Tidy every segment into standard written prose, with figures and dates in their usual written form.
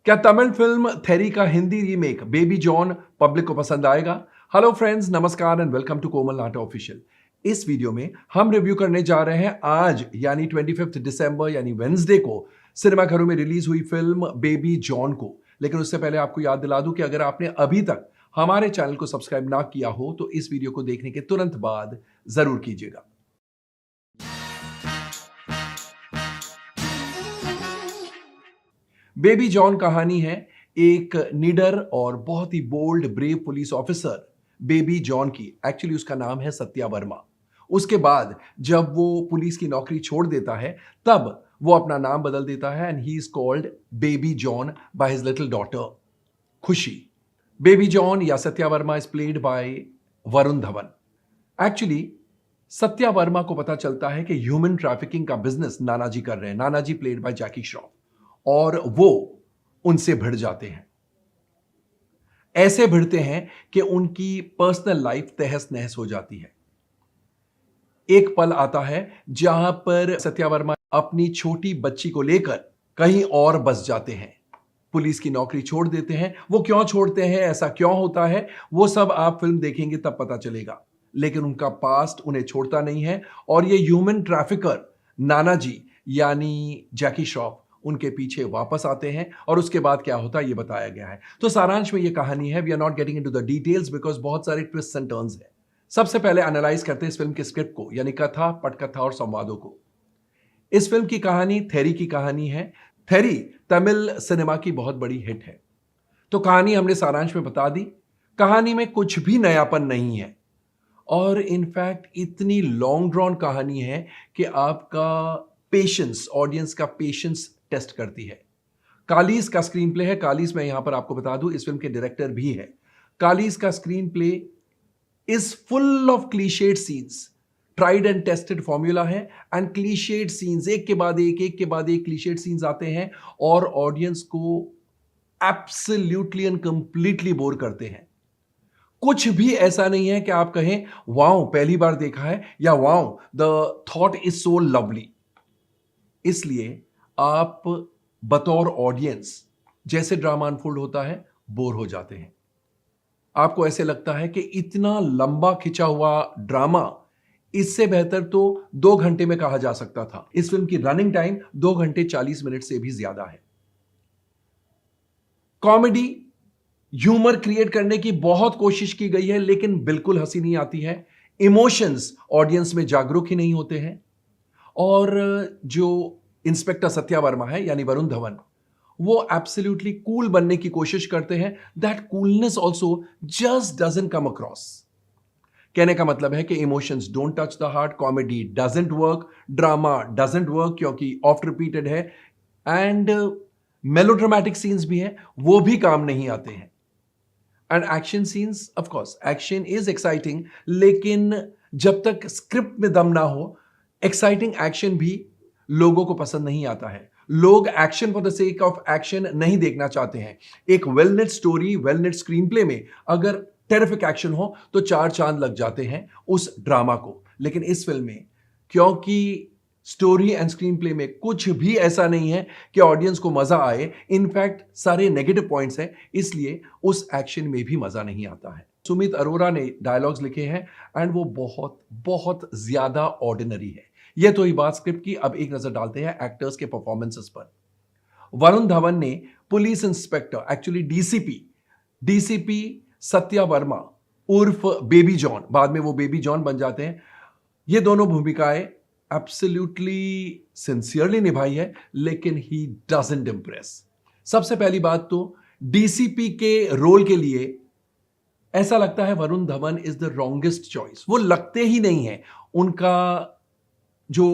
क्या तमिल फिल्म थेरी का Hindi remake Baby John public को पसंद आएगा? हेलो फ्रेंड्स, नमस्कार and welcome to Komal Nata official. इस वीडियो में हम रिव्यू करने जा रहे हैं आज यानी 25 दिसंबर यानी वेंसडे को सिनेमाघरों में रिलीज हुई फिल्म बेबी जॉन को। लेकिन उससे पहले आपको याद दिला दूं कि अगर आपने अभी तक हमारे चैनल को सब्सक्राइब ना किया हो तो इस वीडियो को देखने के तुरंत बाद जरूर कीजिएगा। बेबी जॉन कहानी है एक निडर और बहुत ही bold brave police officer Baby John की। एक्चुअली उसका नाम है सत्या वर्मा। उसके बाद जब वो पुलिस की नौकरी छोड़ देता है तब वो अपना नाम बदल देता है and he is called baby John by his little daughter खुशी। बेबी जॉन या Satya Verma is played by Varun Dhawan. Actually Satya Verma को पता चलता है कि ह्यूमन ट्रैफिकिंग का बिजनेस नानाजी कर रहे हैं। नानाजी प्लेड बाय जैकी श्रॉफ, और वो उनसे भिड़ जाते हैं। ऐसे भिड़ते हैं कि उनकी पर्सनल लाइफ तहस नहस हो जाती है। एक पल आता है जहां पर सत्या वर्मा अपनी छोटी बच्ची को लेकर कहीं और बस जाते हैं, पुलिस की नौकरी छोड़ देते हैं। वो क्यों छोड़ते हैं, ऐसा क्यों होता है, वो सब आप फिल्म देखेंगे तब पता चलेगा। लेकिन उनका पास्ट उन्हें छोड़ता नहीं है और ये ह्यूमन ट्रैफिकर नानाजी यानी जैकी श्रॉफ उनके पीछे वापस आते हैं और उसके बाद क्या होता है ये बताया गया है। तो सारांश में ये कहानी है। We are not getting into the details because बहुत सारे ट्विस्ट एंड टर्न्स है। सबसे पहले एनालाइज करते हैं इस फिल्म के स्क्रिप्ट को, यानी कथा, पटकथा और संवादों को। इस फिल्म की कहानी थेरी की कहानी है। थेरी तमिल सिनेमा की बहुत बड़ी हिट है। तो कहानी हमने सारांश में बता दी। कहानी में कुछ भी नयापन नहीं है और इनफैक्ट इतनी लॉन्ग ड्रॉन कहानी है कि आपका पेशेंस, ऑडियंस का पेशेंस टेस्ट करती है। कालीस का स्क्रीन प्ले है। कालीस, मैं यहां पर आपको बता दूं, इस फिल्म के डायरेक्टर भी है। कालीस का screen play is full of clichéd scenes. Tried and tested formula है एंड क्लीशेड सीन्स एक के बाद एक क्लीशेड सीन्स आते हैं और ऑडियंस को एब्सोल्युटली एंड कंप्लीटली बोर करते हैं। कुछ भी ऐसा नहीं है कि आप कहें वाओ पहली बार देखा है या wow the thought is so lovely. इसलिए आप बतौर ऑडियंस जैसे ड्रामा अनफोल्ड होता है बोर हो जाते हैं। आपको ऐसे लगता है कि इतना लंबा खिंचा हुआ ड्रामा, इससे बेहतर तो 2 घंटे में कहा जा सकता था। इस फिल्म की रनिंग टाइम 2 घंटे 40 मिनट से भी ज्यादा है। कॉमेडी, ह्यूमर क्रिएट करने की बहुत कोशिश की गई है लेकिन बिल्कुल हंसी नहीं आती है। इमोशंस ऑडियंस में जागरूक ही नहीं होते हैं। और जो इंस्पेक्टर सत्या वर्मा है यानी वरुण धवन, वो एब्सोल्युटली कूल बनने की कोशिश करते हैं। That coolness also just doesn't come across. कहने का मतलब है कि emotions don't touch the heart, comedy doesn't work, drama doesn't work क्योंकि ऑफ्ट रिपीटेड है, एंड मेलोड्रामेटिक सीन्स भी हैं, वो भी काम नहीं आते हैं। And action scenes, of course action is exciting, लेकिन जब तक स्क्रिप्ट में दम ना हो, एक्साइटिंग एक्शन भी लोगों को पसंद नहीं आता है। लोग action for the sake of action नहीं देखना चाहते हैं। एक well net story, well net screen play में अगर टेरिफिक एक्शन हो तो 4 चांद लग जाते हैं उस ड्रामा को। लेकिन इस फिल्म में क्योंकि स्टोरी एंड स्क्रीन प्ले में कुछ भी ऐसा नहीं है कि ऑडियंस को मजा आए, इनफैक्ट सारे नेगेटिव पॉइंट्स हैं, इसलिए उस एक्शन में भी मजा नहीं आता है। सुमित अरोरा ने डायलॉग्स लिखे हैं एंड वो बहुत बहुत ज्यादा ऑर्डिनरी है। यह तो ही बात स्क्रिप्ट की। अब एक नजर डालते हैं एक्टर्स के परफॉर्मेंसेस पर। वरुण धवन ने police inspector, actually DCP Satya Verma उर्फ बेबी जॉन, बाद में वो बेबी जॉन बन जाते हैं, ये दोनों भूमिकाएं एब्सोल्युटली सिंसियरली निभाई है, लेकिन ही डजंट इंप्रेस। सबसे पहली बात तो डीसीपी के रोल के लिए ऐसा लगता है Varun Dhawan is the wrongest choice. वो लगते ही नहीं है, उनका जो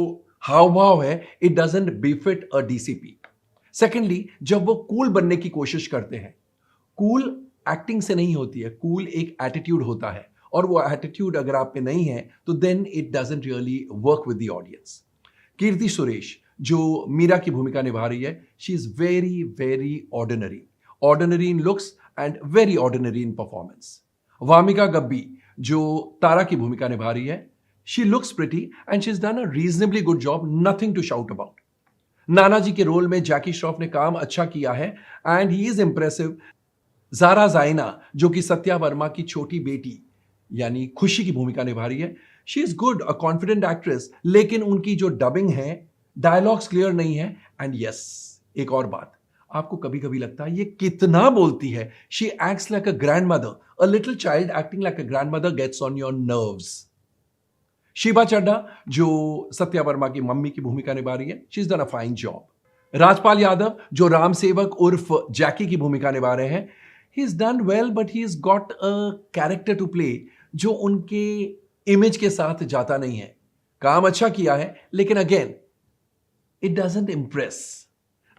हाव भाव है it doesn't befit a DCP. Secondly, जब वो कूल बनने की कोशिश करते हैं, कूल एक्टिंग से नहीं होती है, कूल एक एटीट्यूड होता है और वो एटीट्यूड अगर आप में नहीं है तो then it doesn't really work with the audience. Keerthy Suresh जो मीरा की भूमिका निभा रही है, she is very very ordinary in looks and very ordinary in performance. Wamiqa Gabbi जो तारा की भूमिका निभा रही है, she looks pretty and she's done a reasonably good job, nothing to shout about. नाना जी के रोल में जैकी श्रॉफ ने काम अच्छा किया है and he is impressive. Zara Zyanna जो कि सत्या वर्मा की छोटी बेटी यानी खुशी की भूमिका निभा रही है, she is good, a confident actress, लेकिन उनकी जो डबिंग है, डायलॉग्स क्लियर नहीं है। एंड यस, एक और बात, आपको कभी कभी लगता है ये कितना बोलती है। She acts like a grandmother, a little child acting like a grandmother gets on your nerves. Sheeba Chaddha जो सत्या वर्मा की मम्मी की भूमिका निभा रही है, she is done a fine job. Rajpal Yadav जो राम सेवक उर्फ जैकी की भूमिका निभा रहे हैं, he is done well, but he is got a character to play जो उनके इमेज के साथ जाता नहीं है। काम अच्छा किया है, लेकिन again it doesn't impress.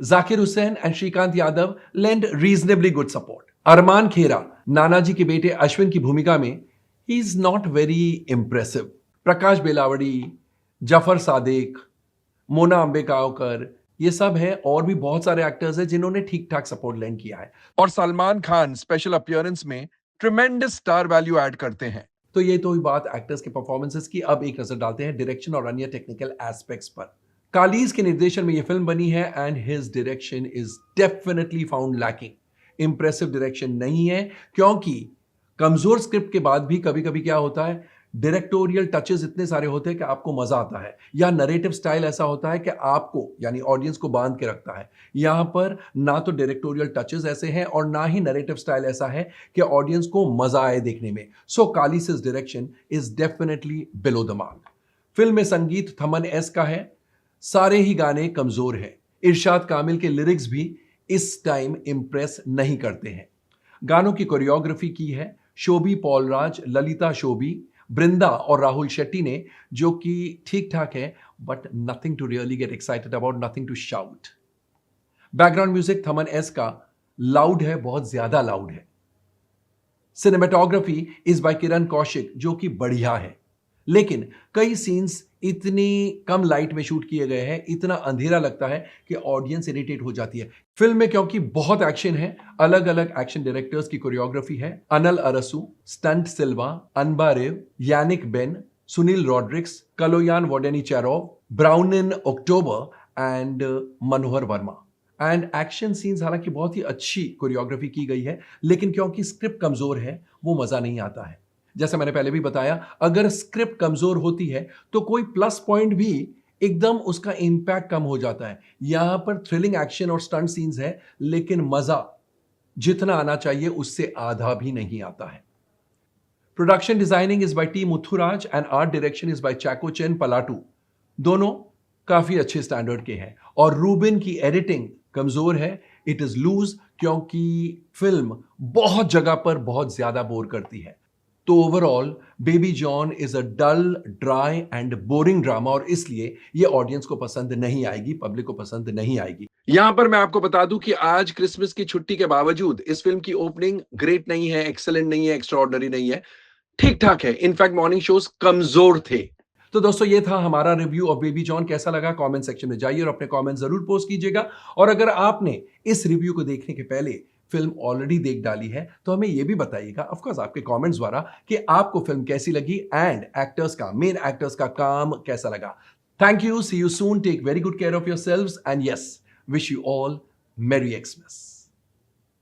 Zakir Hussain and Shrikant Yadav lend reasonably good support. Arman Khera नानाजी के बेटे अश्विन की भूमिका में, he is not very impressive. Prakash Belawadi, Zafar Sadiq, Mona Ambegaonkar, ये सब हैं, और भी बहुत सारे एक्टर्स हैं जिन्होंने ठीक ठाक सपोर्ट लैंड किया है। और सलमान खान स्पेशल अपीयरेंस में ट्रिमेंडस स्टार वैल्यू ऐड करते हैं। तो ये तो हुई बात एक्टर्स के परफॉर्मेंसेस की। अब एक नजर डालते हैं डायरेक्शन और अन्य टेक्निकल एस्पेक्ट्स पर। कालीज के निर्देशन में यह फिल्म बनी है and his direction is definitely found lacking. Impressive direction नहीं है, क्योंकि कमजोर स्क्रिप्ट के बाद भी कभी कभी क्या होता है, डायरेक्टोरियल टचेस इतने सारे होते हैं कि आपको मजा आता है, या नरेटिव स्टाइल ऐसा होता है कि आपको यानी ऑडियंस को बांध के रखता है। यहां पर ना तो डायरेक्टोरियल टचेस ऐसे हैं और ना ही नरेटिव स्टाइल ऐसा है कि ऑडियंस को मजा आए देखने में। So Kalees's direction is definitely below the mark. Film में संगीत थमन एस का है, सारे ही गाने कमजोर हैं। इरशाद कामिल के लिरिक्स भी इस टाइम इंप्रेस नहीं करते हैं। गानों की कोरियोग्राफी की है शोभी पॉलराज, ललिता शोभी, बृंदा और राहुल शेट्टी ने, जो कि ठीक ठाक है, but nothing to really get excited about, nothing to shout. Background music Thaman S का लाउड है, बहुत ज्यादा लाउड है। Cinematography is by Kiran Kaushik जो कि बढ़िया है, लेकिन कई सीन्स इतनी कम लाइट में शूट किए गए हैं, इतना अंधेरा लगता है कि ऑडियंस इरिटेट हो जाती है। फिल्म में क्योंकि बहुत एक्शन है, अलग अलग एक्शन डायरेक्टर्स की कोरियोग्राफी है। Anal Arasu, stunt Silva, Anbariv, Yannick Ben, Sunil Rodricks, Kaloyan Vodenicharov, ब्राउनिन अक्टूबर and Manohar Verma. And action scenes हालांकि बहुत ही अच्छी कोरियोग्राफी की गई है, लेकिन क्योंकि स्क्रिप्ट कमजोर है, वो मजा नहीं आता है। जैसे मैंने पहले भी बताया, अगर स्क्रिप्ट कमजोर होती है तो कोई प्लस पॉइंट भी एकदम उसका इंपैक्ट कम हो जाता है। यहां पर थ्रिलिंग एक्शन और स्टंट सीन्स है, लेकिन मजा जितना आना चाहिए उससे आधा भी नहीं आता है। Production designing is by T Muthuraj and art direction is by चाको चेन पलाटू। दोनों काफी अच्छे स्टैंडर्ड के हैं। और रूबिन की एडिटिंग कमजोर है, इट इज लूज, क्योंकि फिल्म बहुत जगह पर बहुत ज्यादा बोर करती है। तो overall Baby John is a dull, dry and boring drama, और इसलिए ये ऑडियंस को पसंद नहीं आएगी, पब्लिक को पसंद नहीं आएगी। यहां पर मैं आपको बता दूं कि आज क्रिसमस की छुट्टी के बावजूद इस फिल्म की ओपनिंग ग्रेट नहीं है, एक्सेलेंट नहीं है, एक्स्ट्राऑर्डिनरी नहीं है, ठीक ठाक है। इनफैक्ट मॉर्निंग शोज कमजोर थे। तो दोस्तों, ये था हमारा रिव्यू ऑफ बेबी जॉन। कैसा लगा कमेंट सेक्शन में जाइए और अपने कमेंट जरूर पोस्ट कीजिएगा। और अगर आपने इस रिव्यू को देखने के पहले फिल्म ऑलरेडी देख डाली है तो हमें यह भी बताइएगा, ऑफ कोर्स आपके कमेंट्स द्वारा, कि आपको फिल्म कैसी लगी एंड मेन एक्टर्स का काम कैसा लगा। Thank you, see you soon, take very good care of yourselves and yes, wish you all merry Xmas.